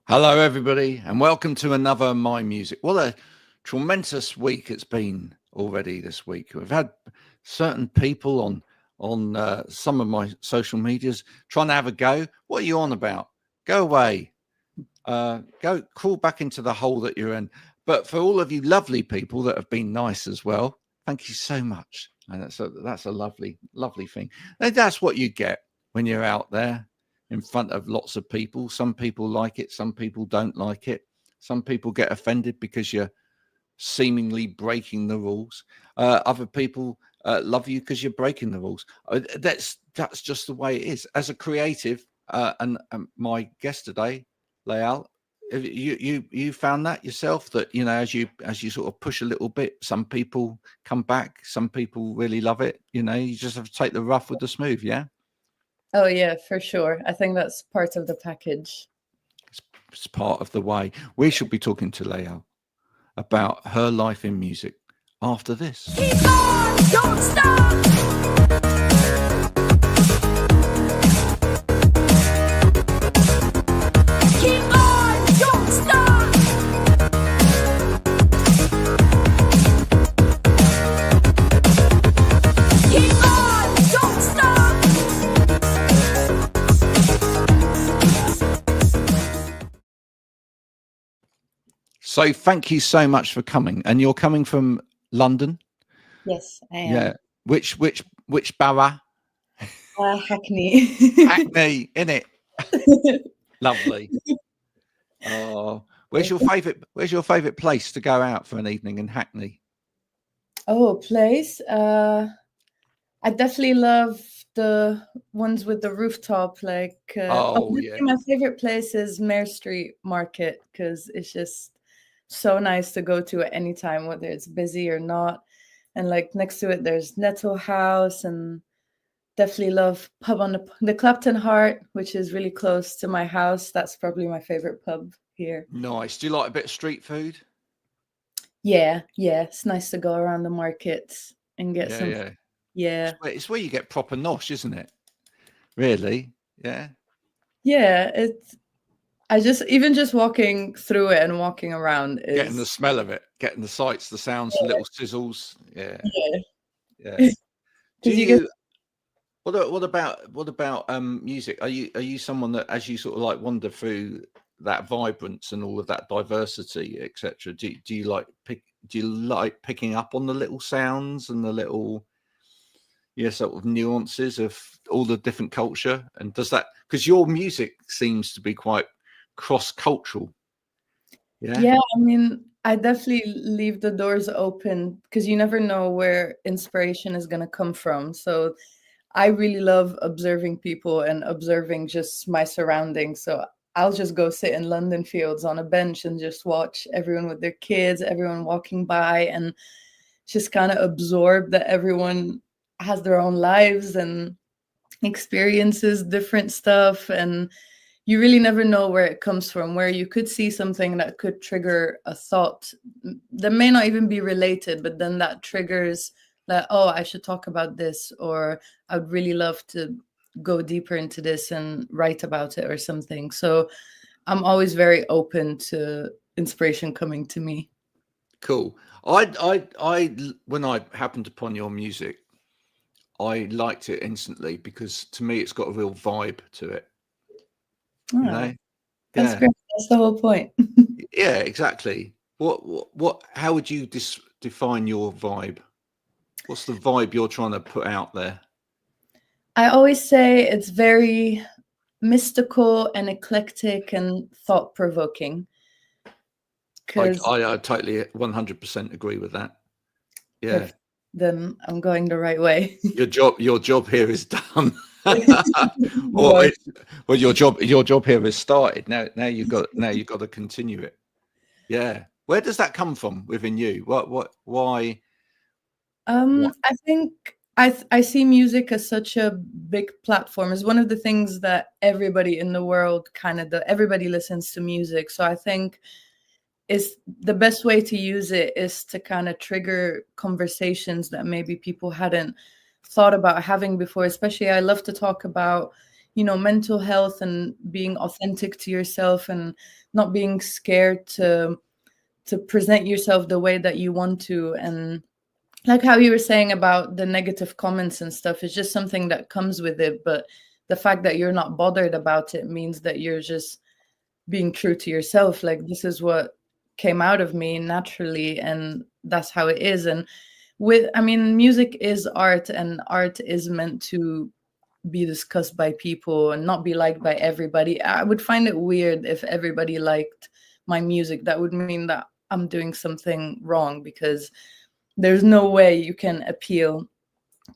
Hello, everybody, and welcome to another My Music. What a tremendous week it's been already this week. We've had certain people on some of my social medias trying to have a go. What are you on about? Go away. Go crawl back into the hole that you're in. But for all of you lovely people that have been nice as well, thank you so much. And that's a lovely, lovely thing. And that's what you get when you're out there in front of lots of people. Some people like it, some people don't like it. Some people get offended because you're seemingly breaking the rules. Other people love you because you're breaking the rules. That's just the way it is. As a creative, and my guest today, Layal, you found that yourself, that as you sort of push a little bit, some people come back, some people really love it. You just have to take the rough with the smooth. Yeah. Oh, yeah, for sure. I think that's part of the package. It's part of the way. We should be talking to Layal about her life in music after this. Keep on, don't stop. Keep on, don't stop. Keep on, don't stop. So thank you so much for coming. And you're coming from London? Yes, I am. Yeah. Which borough? Hackney. Hackney, innit? Lovely. Oh, where's your favourite place to go out for an evening in Hackney? Oh, place. I definitely love the ones with the rooftop. Like, Yeah. my favorite place is Mare Street Market because it's just so nice to go to at any time, whether it's busy or not. And like next to it, there's Nettle House, and definitely love pub on the Clapton Heart, which is really close to my house. That's probably my favorite pub here. Nice. Do you like a bit of street food? Yeah, it's nice to go around the markets and get some. Yeah. Yeah. It's where you get proper nosh, isn't it? Really? Yeah. Yeah, I just walking through it and walking around is Getting the smell of it, getting the sights, the sounds, the little sizzles. Yeah. Yeah. Do you you? get What about music? Are you someone that, as you sort of like wander through that vibrance and all of that diversity, etc., do you like picking up on the little sounds and the little sort of nuances of all the different culture? And does that, because your music seems to be quite cross-cultural? Yeah, I mean, I definitely leave the doors open because you never know where inspiration is going to come from. So I really love observing people and observing just my surroundings. So I'll just go sit in London Fields on a bench and just watch everyone with their kids, everyone walking by, and just kind of absorb that everyone has their own lives and experiences different stuff. And you really never know where it comes from, where you could see something that could trigger a thought that may not even be related, but then that triggers that, oh, I should talk about this, or I would really love to go deeper into this and write about it or something. So I'm always very open to inspiration coming to me. Cool. I when I happened upon your music, I liked it instantly because to me it's got a real vibe to it. That's great. That's the whole point. Yeah, exactly. How would you define your vibe? What's the vibe you're trying to put out there? I always say it's very mystical and eclectic and thought-provoking. I totally 100% agree with that. Yeah. Then I'm going the right way. Your job here is done. Well, your job here has started. Now you've got to continue it. Yeah. Where does that come from within you? Why? I think I see music as such a big platform. It's one of the things that everybody in the world everybody listens to music. So I think is the best way to use it is to kind of trigger conversations that maybe people hadn't thought about having before. Especially I love to talk about, mental health and being authentic to yourself and not being scared to present yourself the way that you want to. And like how you were saying about the negative comments and stuff, it's just something that comes with it. But the fact that you're not bothered about it means that you're just being true to yourself. Like, this is what came out of me naturally, and that's how it is. And music is art, and art is meant to be discussed by people and not be liked by everybody. I would find it weird if everybody liked my music. That would mean that I'm doing something wrong, because there's no way you can appeal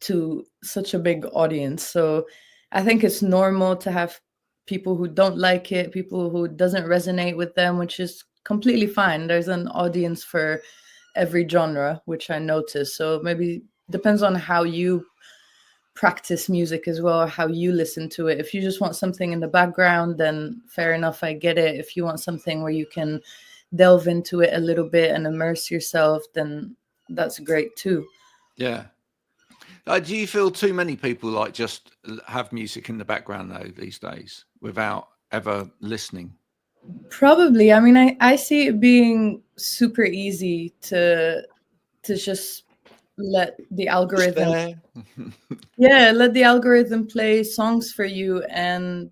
to such a big audience. So I think it's normal to have people who don't like it, people who doesn't resonate with them, which is completely fine. There's an audience for every genre, which I notice. So maybe depends on how you practice music as well, how you listen to it. If you just want something in the background, then fair enough, I get it. If you want something where you can delve into it a little bit and immerse yourself, then that's great too. Yeah. Do you feel too many people like just have music in the background though these days without ever listening? Probably. I mean, I see it being super easy to just let the algorithm let the algorithm play songs for you, and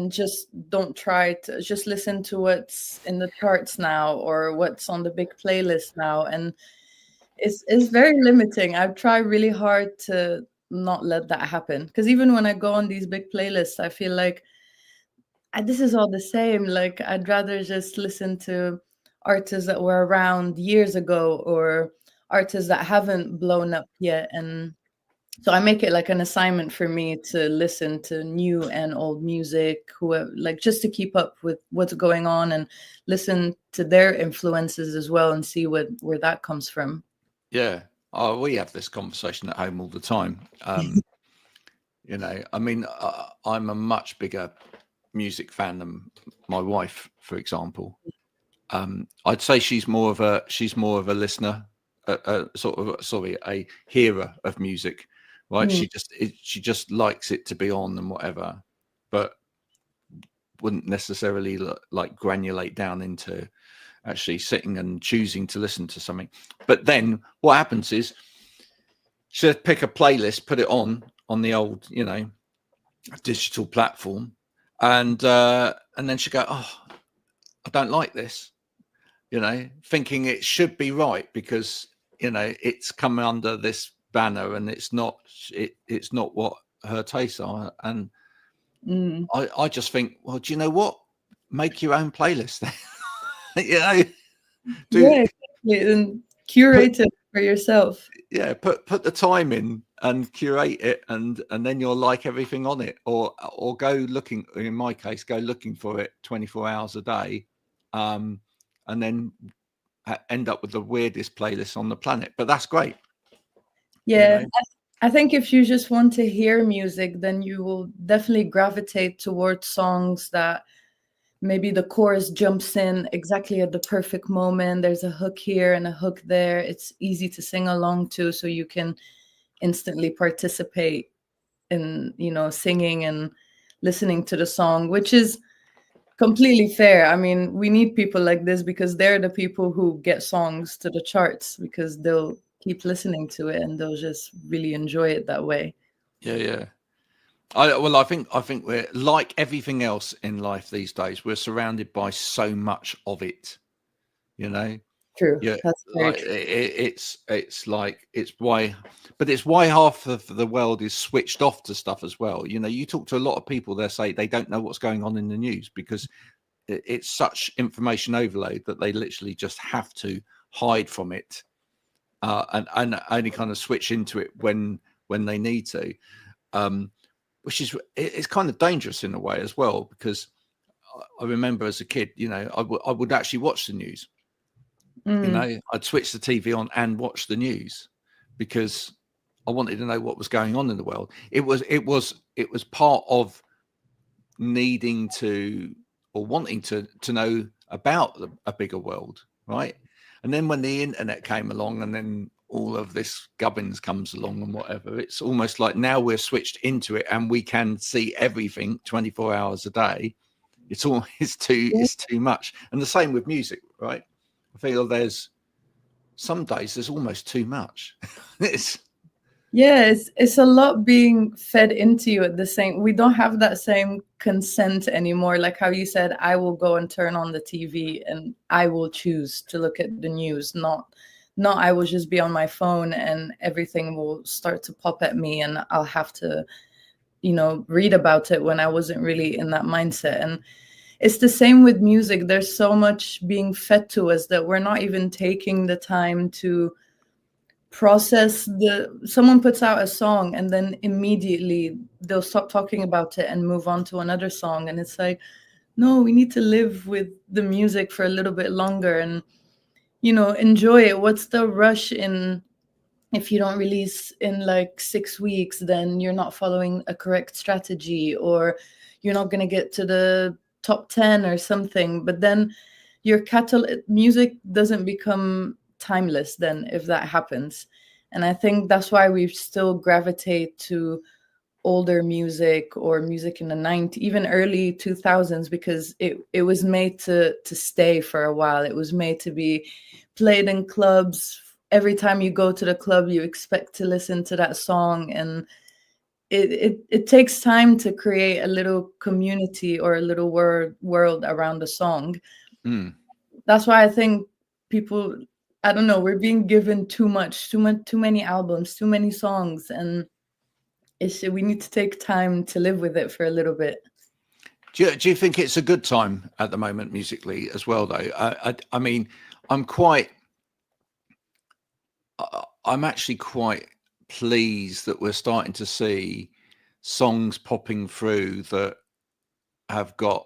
just don't try to just listen to what's in the charts now or what's on the big playlist now. And it's very limiting. I've tried really hard to not let that happen, because even when I go on these big playlists, I feel like this is all the same. Like, I'd rather just listen to artists that were around years ago, or artists that haven't blown up yet. And so I make it like an assignment for me to listen to new and old music, like just to keep up with what's going on and listen to their influences as well, and see where that comes from. Yeah. Oh, we have this conversation at home all the time. I mean, I'm a much bigger music fan than my wife, for example. I'd say she's more of a listener, a hearer of music, right? She just likes it to be on and whatever, but wouldn't necessarily like granulate down into actually sitting and choosing to listen to something. But then what happens is she'll pick a playlist, put it on the old, digital platform, and then she'll go, oh, I don't like this, thinking it should be right because, it's come under this banner and it's not what her tastes are. And I just think, well, do you know what? Make your own playlist then. And curate it for yourself. Yeah, put the time in and curate it, and then you'll like everything on it, or go looking. In my case, go looking for it 24 hours a day, and then end up with the weirdest playlist on the planet. But that's great. Yeah, I think if you just want to hear music, then you will definitely gravitate towards songs that maybe the chorus jumps in exactly at the perfect moment. There's a hook here and a hook there. It's easy to sing along to, so you can instantly participate in, singing and listening to the song, which is completely fair. I mean, we need people like this, because they're the people who get songs to the charts, because they'll keep listening to it and they'll just really enjoy it that way. Yeah. I think we're like everything else in life these days. We're surrounded by so much of it, True. Yeah, That's very like true. it's why half of the world is switched off to stuff as well. You talk to a lot of people, they say they don't know what's going on in the news because it's such information overload that they literally just have to hide from it, and only kind of switch into it when they need to. Which is, it's kind of dangerous in a way as well, because I remember as a kid, I would actually watch the news. I'd switch the TV on and watch the news because I wanted to know what was going on in the world. It was part of needing to, or wanting to know about a bigger world, right? And then when the internet came along, and then all of this gubbins comes along and whatever, it's almost like now we're switched into it and we can see everything 24 hours a day. It's too much. And the same with music, right? I feel there's some days there's almost too much. It's a lot being fed into you at the same. We don't have that same consent anymore. Like how you said, I will go and turn on the TV and I will choose to look at the news, not I will just be on my phone and everything will start to pop at me and I'll have to, read about it when I wasn't really in that mindset. And it's the same with music. There's so much being fed to us that we're not even taking the time to process someone puts out a song and then immediately they'll stop talking about it and move on to another song. And it's like, no, we need to live with the music for a little bit longer and, enjoy it. What's the rush in if you don't release in like 6 weeks, then you're not following a correct strategy or you're not going to get to the top 10 or something. But then your music doesn't become timeless then if that happens. And I think that's why we still gravitate to older music or music in the 90s, even early 2000s, because it was made to stay for a while. It was made to be played in clubs. Every time you go to the club, you expect to listen to that song. And it takes time to create a little community or a little world around a song. That's why I think people, I don't know, we're being given too many albums, too many songs, and we need to take time to live with it for a little bit. Do you think it's a good time at the moment musically as well, though? I mean, I'm actually quite pleased that we're starting to see songs popping through that have got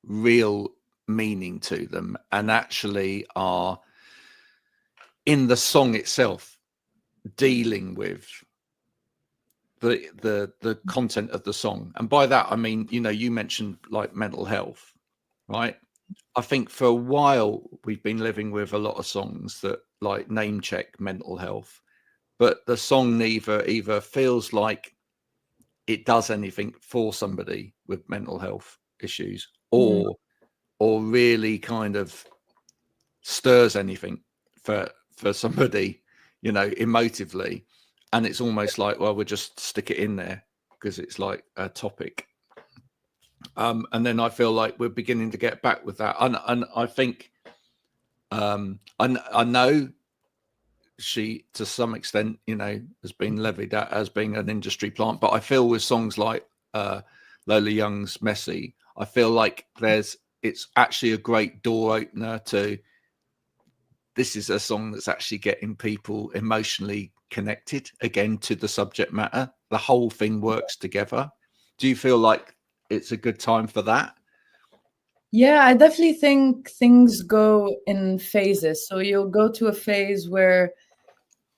real meaning to them and actually are in the song itself dealing with the content of the song. And by that I mean, you mentioned like mental health, right? I think for a while we've been living with a lot of songs that like name check mental health, but the song either feels like it does anything for somebody with mental health issues or really kind of stirs anything for somebody, emotively. And it's almost like, well, we'll just stick it in there because it's like a topic. And then I feel like we're beginning to get back with that. And I think, I know she, to some extent, has been levied at as being an industry plant. But I feel with songs like Lola Young's Messy, I feel like it's actually a great door opener to, this is a song that's actually getting people emotionally connected again to the subject matter. The whole thing works together. Do you feel like it's a good time for that? Yeah, I definitely think things go in phases. So you'll go to a phase where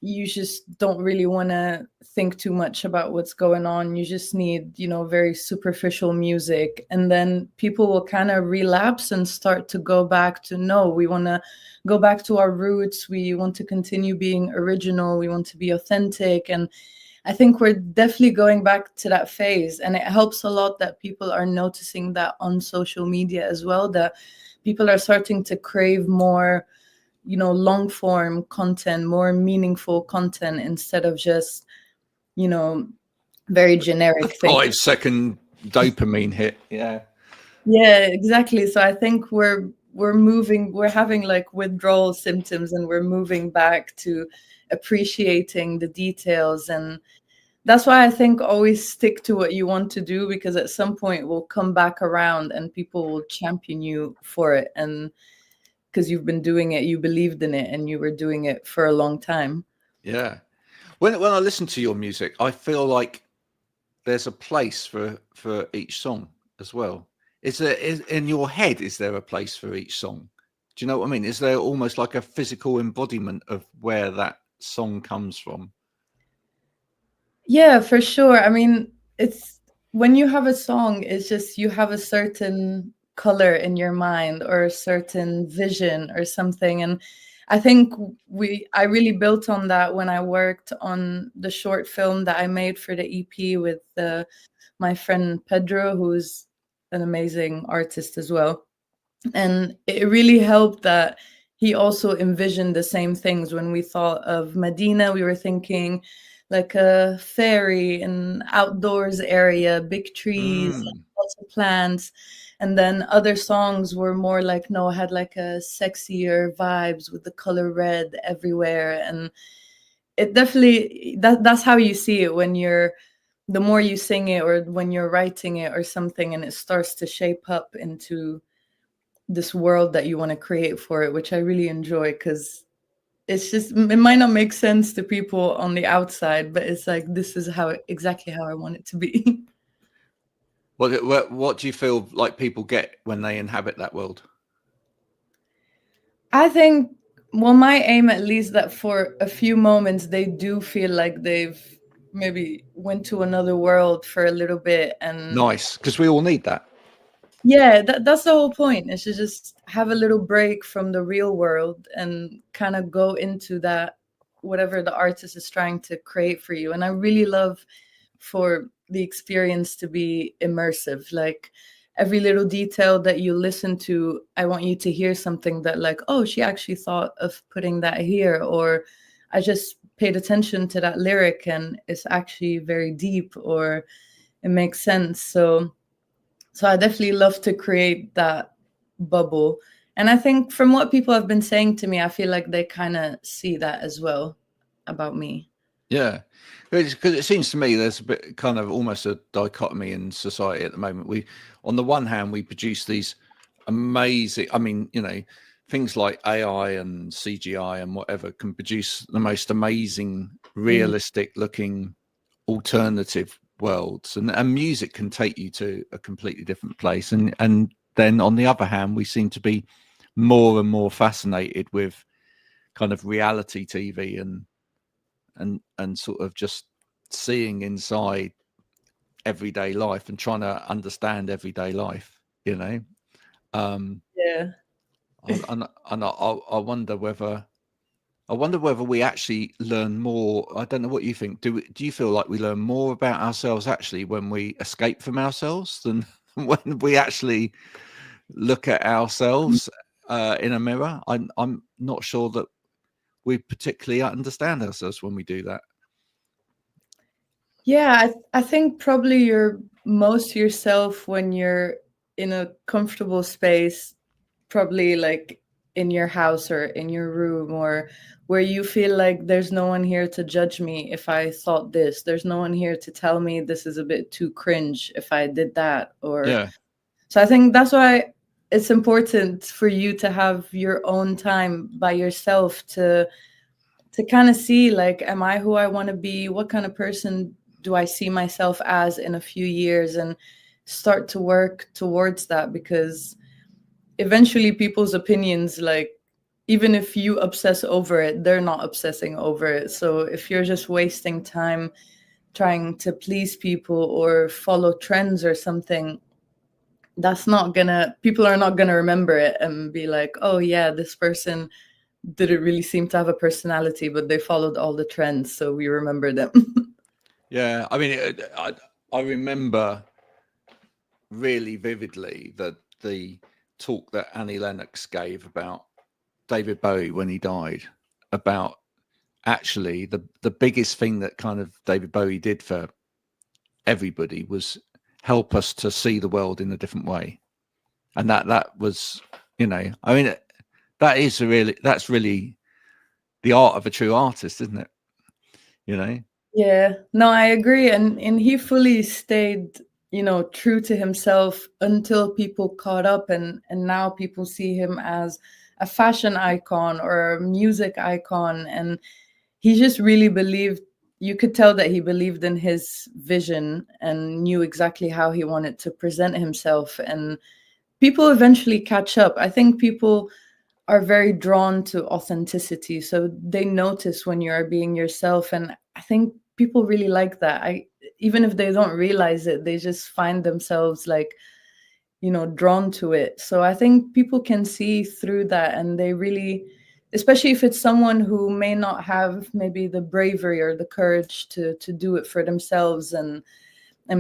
you just don't really want to think too much about what's going on. You just need, very superficial music. And then people will kind of relapse and start to go back to, no, we want to go back to our roots. We want to continue being original. We want to be authentic. And I think we're definitely going back to that phase. And it helps a lot that people are noticing that on social media as well, that people are starting to crave more, long form content, more meaningful content instead of just, very generic things. 5-second dopamine hit. Yeah, exactly. So I think we're having like withdrawal symptoms and we're moving back to appreciating the details. And that's why I think always stick to what you want to do, because at some point we'll come back around and people will champion you for it. And because you've been doing it, you believed in it, and you were doing it for a long time. Yeah. When I listen to your music, I feel like there's a place for each song as well. In your head, is there a place for each song? Do you know what I mean? Is there almost like a physical embodiment of where that song comes from? Yeah, for sure. I mean, it's when you have a song, it's just you have a certain color in your mind or a certain vision or something. And I think I really built on that when I worked on the short film that I made for the EP with my friend Pedro, who's an amazing artist as well. And it really helped that he also envisioned the same things. When we thought of Medina, we were thinking like a fairy, an outdoors area, big trees, lots of plants. And then other songs were more like, no, had like a sexier vibes with the color red everywhere. And it definitely, that's how you see it when the more you sing it or when you're writing it or something, and it starts to shape up into this world that you want to create for it, which I really enjoy, because it's just, it might not make sense to people on the outside, but it's like, this is exactly how I want it to be. What do you feel like people get when they inhabit that world? I think, well, my aim at least, that for a few moments they do feel like they've maybe went to another world for a little bit. And nice, because we all need that. Yeah, that's the whole point, is to just have a little break from the real world and kind of go into that, whatever the artist is trying to create for you. And I really love for the experience to be immersive. Like every little detail that you listen to, I want you to hear something that like, oh, she actually thought of putting that here, or I just paid attention to that lyric and it's actually very deep, or it makes sense. So I definitely love to create that bubble. And I think from what people have been saying to me, I feel like they kind of see that as well about me. Yeah, because it seems to me there's a bit kind of almost a dichotomy in society at the moment. On the one hand, we produce these amazing, I mean, things like AI and CGI and whatever can produce the most amazing, realistic looking alternative worlds, and music can take you to a completely different place. And then on the other hand, we seem to be more and more fascinated with kind of reality TV and sort of just seeing inside everyday life and trying to understand everyday life, Yeah. And I wonder whether we actually learn more. I don't know what you think. Do you feel like we learn more about ourselves actually when we escape from ourselves than when we actually look at ourselves in a mirror? I'm not sure that we particularly understand ourselves when we do that. Yeah, I think probably you're most yourself when you're in a comfortable space, probably like in your house or in your room, or where you feel like there's no one here to judge me if I thought this. There's no one here to tell me this is a bit too cringe if I did that. Yeah. So I think that's why it's important for you to have your own time by yourself to kind of see, like, am I who I want to be? What kind of person do I see myself as in a few years? And start to work towards that, because eventually people's opinions, like, even if you obsess over it, they're not obsessing over it. So if you're just wasting time trying to please people or follow trends or something, people are not gonna remember it and be like, oh yeah, this person didn't really seem to have a personality, but they followed all the trends, so we remember them. Yeah, I mean, I remember really vividly the talk that Annie Lennox gave about David Bowie when he died, about actually the biggest thing that kind of David Bowie did for everybody was help us to see the world in a different way. And that was, I mean, that's really the art of a true artist, isn't it? Yeah, no, I agree. And he fully stayed, true to himself until people caught up, and now people see him as a fashion icon or a music icon. And he just really believed, you could tell that he believed in his vision and knew exactly how he wanted to present himself. And people eventually catch up. I think people are very drawn to authenticity, so they notice when you are being yourself. And I think people really like that. Even if they don't realize it, they just find themselves like, drawn to it. So I think people can see through that, and they really especially if it's someone who may not have maybe the bravery or the courage to do it for themselves and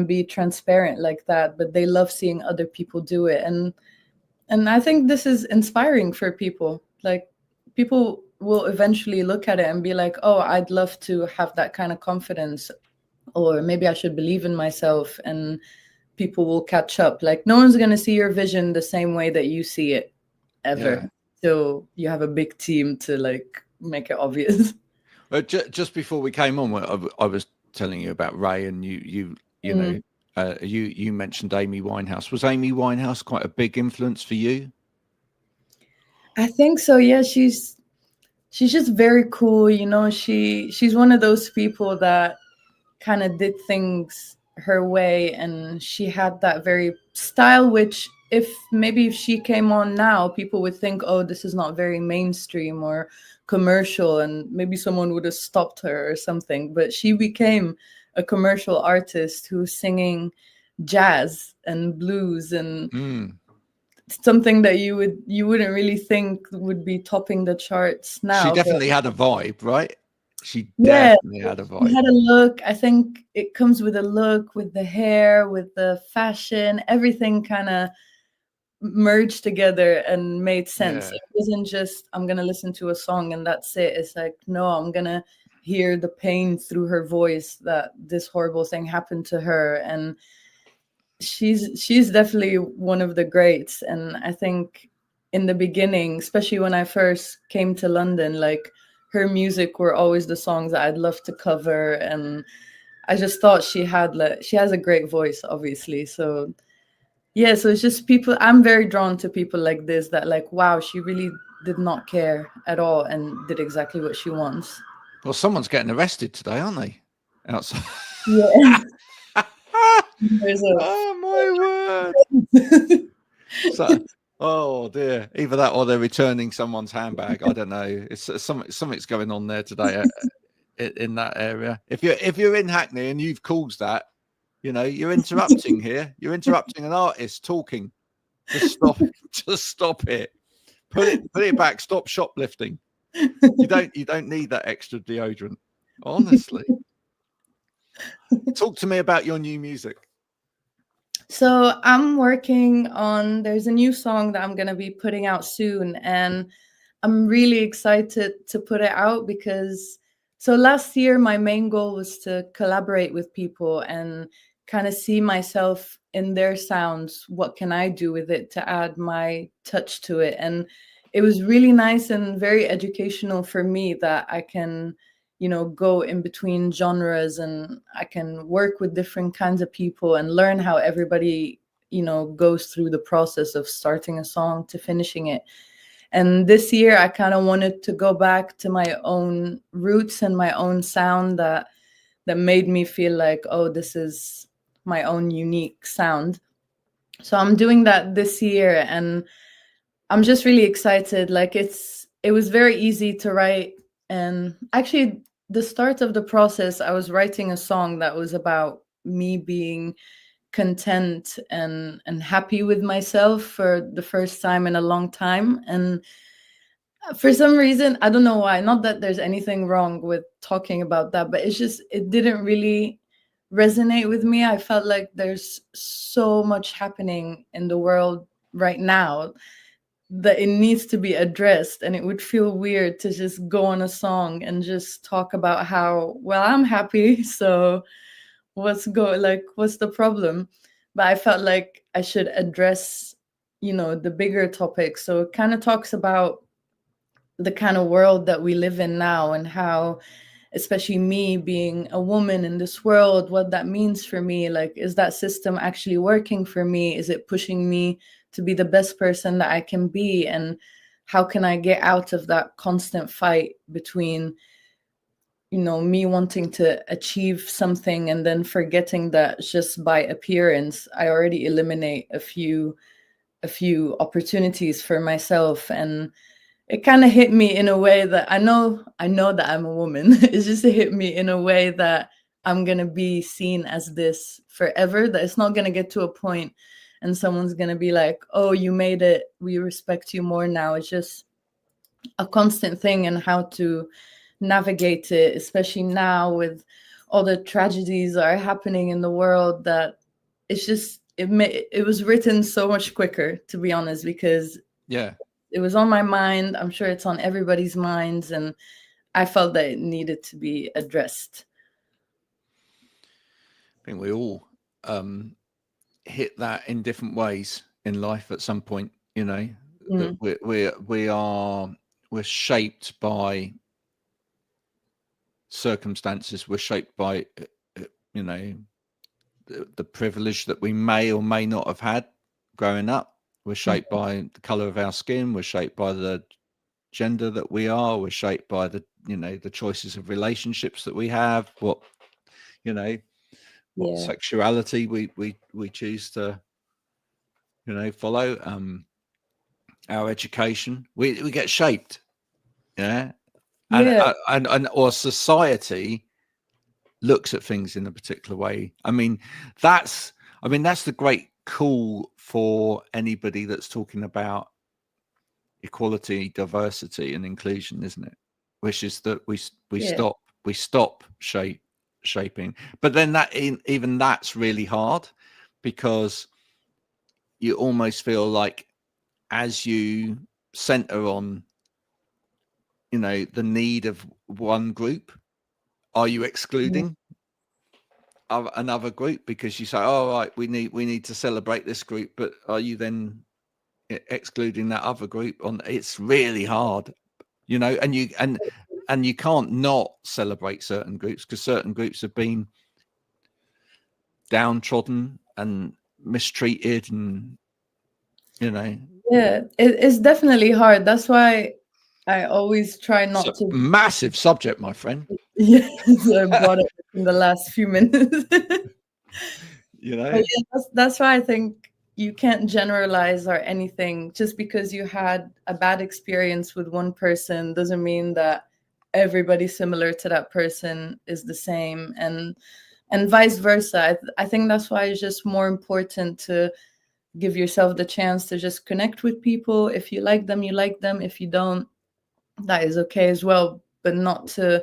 be transparent like that, but they love seeing other people do it. And I think this is inspiring for people. Like, people will eventually look at it and be like, oh, I'd love to have that kind of confidence, or maybe I should believe in myself, and people will catch up. Like, no one's going to see your vision the same way that you see it ever. Yeah. So you have a big team to like make it obvious. But just before we came on, I was telling you about Ray, and you know, you mentioned Amy Winehouse. Was Amy Winehouse quite a big influence for you? I think so. Yeah, she's just very cool. You know, she's one of those people that kind of did things her way, and she had that very style, which if she came on now, people would think, oh, this is not very mainstream or commercial, and maybe someone would have stopped her or something. But she became a commercial artist who's singing jazz and blues and something that you wouldn't really think would be topping the charts now. She definitely had a vibe, right? She Yeah, definitely had a vibe. she had a look. I think it comes with a look, with the hair, with the fashion, everything kind of merged together and made sense. Yeah. It wasn't just, I'm gonna listen to a song and that's it. It's like, no, I'm gonna hear the pain through her voice that this horrible thing happened to her. And she's definitely one of the greats. And I think in the beginning, especially when I first came to London, like, her music were always the songs that I'd love to cover, and I just thought she has a great voice, obviously. So yeah, so it's just people, I'm very drawn to people like this, that like, wow, she really did not care at all and did exactly what she wants. Well, someone's getting arrested today, aren't they? Outside. Yeah. Oh my word. So, oh dear, either that or they're returning someone's handbag. I don't know. It's something's going on there today in that area. If you're in Hackney and you've caused that, you know, you're interrupting here. You're interrupting an artist talking. Just stop it. Put it back. Stop shoplifting. You don't need that extra deodorant. Honestly. Talk to me about your new music. So I'm working on, there's a new song that I'm going to be putting out soon, and I'm really excited to put it out because, so last year my main goal was to collaborate with people and kind of see myself in their sounds. What can I do with it to add my touch to it? And it was really nice and very educational for me that I can, you know, go in between genres and I can work with different kinds of people and learn how everybody, you know, goes through the process of starting a song to finishing it. And this year I kind of wanted to go back to my own roots and my own sound that made me feel like, oh, this is my own unique sound. So I'm doing that this year, and I'm just really excited. Like, it was very easy to write. And actually, the start of the process, I was writing a song that was about me being content and happy with myself for the first time in a long time. And for some reason, I don't know why, not that there's anything wrong with talking about that, but it's just, it didn't really resonate with me. I felt like there's so much happening in the world right now that it needs to be addressed, and it would feel weird to just go on a song and just talk about how, well, I'm happy, so what's the problem? But I felt like I should address, you know, the bigger topics. So it kind of talks about the kind of world that we live in now, and how, especially me being a woman in this world, what that means for me. Like, is that system actually working for me? Is it pushing me to be the best person that I can be? And how can I get out of that constant fight between, you know, me wanting to achieve something and then forgetting that just by appearance, I already eliminate a few opportunities for myself. And it kind of hit me in a way that I know that I'm a woman. It's just hit me in a way that I'm going to be seen as this forever, that it's not going to get to a point and someone's going to be like, oh, you made it, we respect you more now. It's just, a constant thing, and how to navigate it, especially now with all the tragedies that are happening in the world, that it's just it was written so much quicker, to be honest, because it was on my mind. I'm sure it's on everybody's minds, and I felt that it needed to be addressed. I think we all hit that in different ways in life at some point, you know. That we're shaped by circumstances. We're shaped by you know, the privilege that we may or may not have had growing up. We're shaped by the color of our skin. We're shaped by the gender that we are. We're shaped by the, you know, the choices of relationships that we have, what, you know, what sexuality we choose to, you know, follow, our education. We get shaped, and or society looks at things in a particular way. I mean, that's the great call for anybody that's talking about equality, diversity, and inclusion, isn't it? Which is that we stop shaping. But then even that's really hard, because you almost feel like, as you center on, you know, the need of one group, are you excluding another group? Because you say, oh, right, we need to celebrate this group, but are you then excluding that other group? It's really hard, you know, and you can't not celebrate certain groups, because certain groups have been downtrodden and mistreated, and, you know. It's definitely hard. That's why I always try not to. Massive subject, my friend. Yes, I brought it in the last few minutes. You know, but that's why I think you can't generalize or anything. Just because you had a bad experience with one person doesn't mean that everybody similar to that person is the same, and vice versa. I think that's why it's just more important to give yourself the chance to just connect with people. If you like them, you like them. If you don't, that is okay as well. But not to,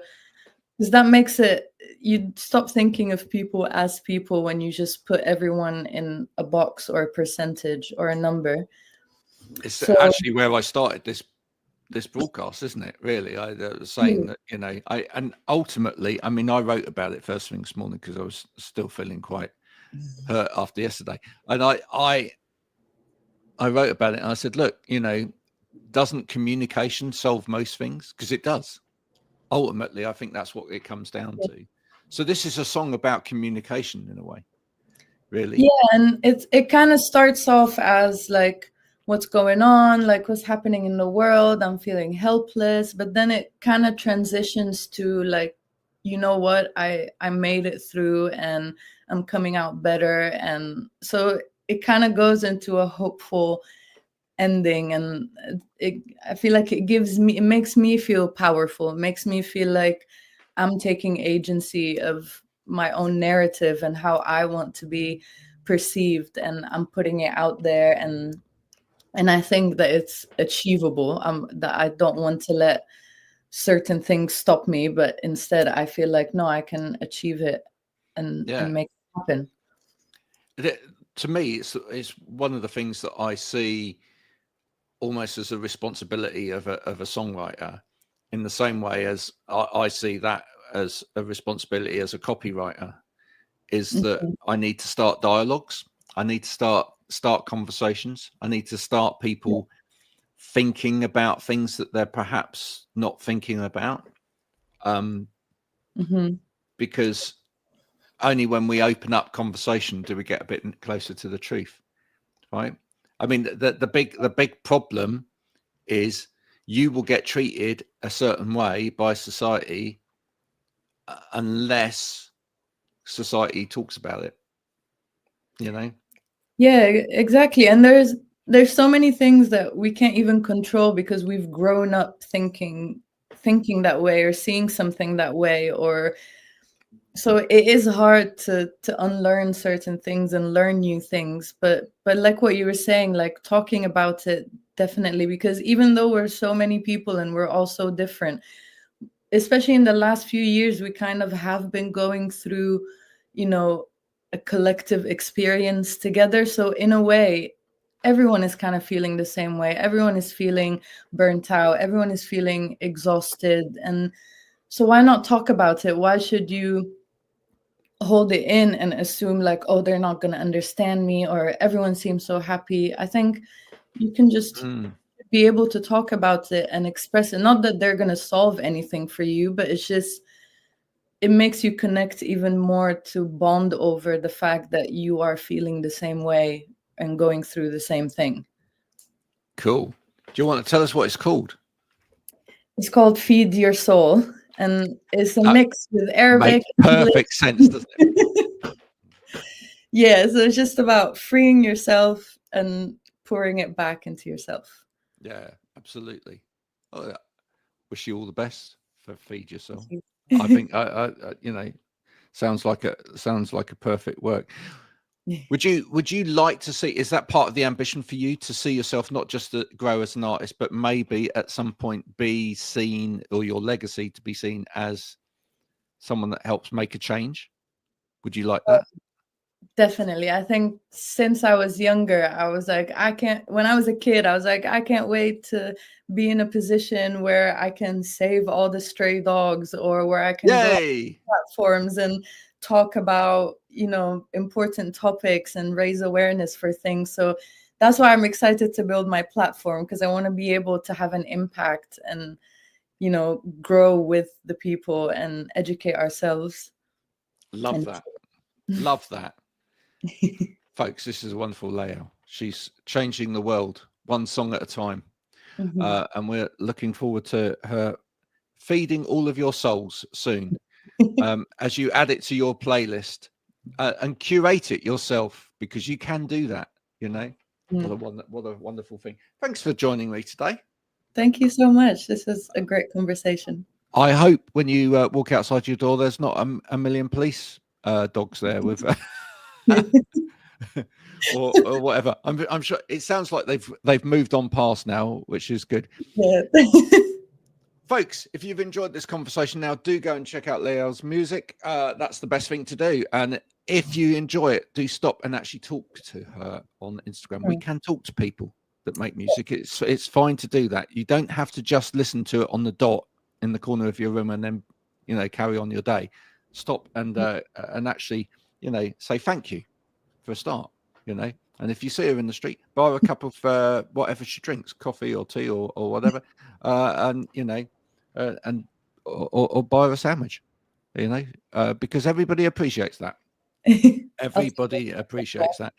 because that makes it, you stop thinking of people as people when you just put everyone in a box or a percentage or a number. It's actually where I started this broadcast, isn't it? Really, I was saying that, you know, and ultimately, I mean, I wrote about it first thing this morning because I was still feeling quite hurt after yesterday, and I wrote about it, and I said, look, you know, doesn't communication solve most things? Because it does. Ultimately, I think that's what it comes down to. So this is a song about communication in a way, really. Yeah, and it kind of starts off as like, what's going on, like what's happening in the world, I'm feeling helpless, but then it kind of transitions to like, you know what, I made it through and I'm coming out better. And so it kind of goes into a hopeful ending, and I feel like it makes me feel powerful. It makes me feel like I'm taking agency of my own narrative and how I want to be perceived, and I'm putting it out there, and I think that it's achievable. That I don't want to let certain things stop me, but instead I feel like, no, I can achieve it and make it happen. To me, it's one of the things that I see almost as a responsibility of a songwriter, in the same way as I see that as a responsibility as a copywriter, is that I need to start dialogues. I need to start conversations. I need to start people thinking about things that they're perhaps not thinking about. Because only when we open up conversation do we get a bit closer to the truth, right? I mean, the big problem is you will get treated a certain way by society unless society talks about it, you know? Yeah, exactly. And there's so many things that we can't even control because we've grown up thinking that way, or seeing something that way, or so it is hard to unlearn certain things and learn new things, but like what you were saying, like talking about it, definitely, because even though we're so many people and we're all so different, especially in the last few years, we kind of have been going through, you know, a collective experience together. So in a way, everyone is kind of feeling the same way. Everyone is feeling burnt out. Everyone is feeling exhausted. And so why not talk about it? Why should you hold it in and assume like, oh, they're not going to understand me, or everyone seems so happy? I think you can just be able to talk about it and express it. Not that they're going to solve anything for you, but it's just, it makes you connect even more, to bond over the fact that you are feeling the same way and going through the same thing. Cool. Do you want to tell us what it's called? It's called Feed Your Soul, and it's a mix with Arabic. Makes perfect sense, doesn't it? Yeah, so it's just about freeing yourself and pouring it back into yourself. Yeah, absolutely. Oh, yeah. Wish you all the best for Feed Your Soul. I think I you know, sounds like a perfect work. Would you like to see, is that part of the ambition for you, to see yourself not just to grow as an artist, but maybe at some point be seen, or your legacy to be seen as someone that helps make a change? Would you like that? Definitely. I think since I was younger, I was like, when I was a kid, I was like, I can't wait to be in a position where I can save all the stray dogs, or where I can go on platforms and talk about, you know, important topics and raise awareness for things. So that's why I'm excited to build my platform, because I want to be able to have an impact and, you know, grow with the people and educate ourselves. Love that. Love that. Folks, this is a wonderful Layal. She's changing the world one song at a time. And we're looking forward to her feeding all of your souls soon, as you add it to your playlist and curate it yourself, because you can do that, you know. What a wonderful thing. Thanks for joining me today. Thank you so much. This was a great conversation. I hope when you walk outside your door, there's not a million police dogs there with or whatever. I'm sure it sounds like they've moved on past now, which is good. Yeah. Folks, if you've enjoyed this conversation now, do go and check out Layal's music. That's the best thing to do. And if you enjoy it, do stop and actually talk to her on Instagram. We can talk to people that make music. It's fine to do that. You don't have to just listen to it on the dot in the corner of your room and then, you know, carry on your day. Stop and actually, you know, say thank you for a start, you know. And if you see her in the street, buy her a cup of whatever she drinks, coffee or tea or whatever, and you know, or buy her a sandwich, you know, because everybody appreciates that. Everybody appreciates that.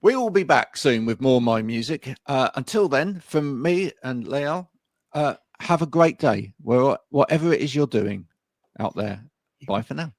We will be back soon with more My Music. Until then, from me and Layal, have a great day, whatever it is you're doing out there. Bye for now.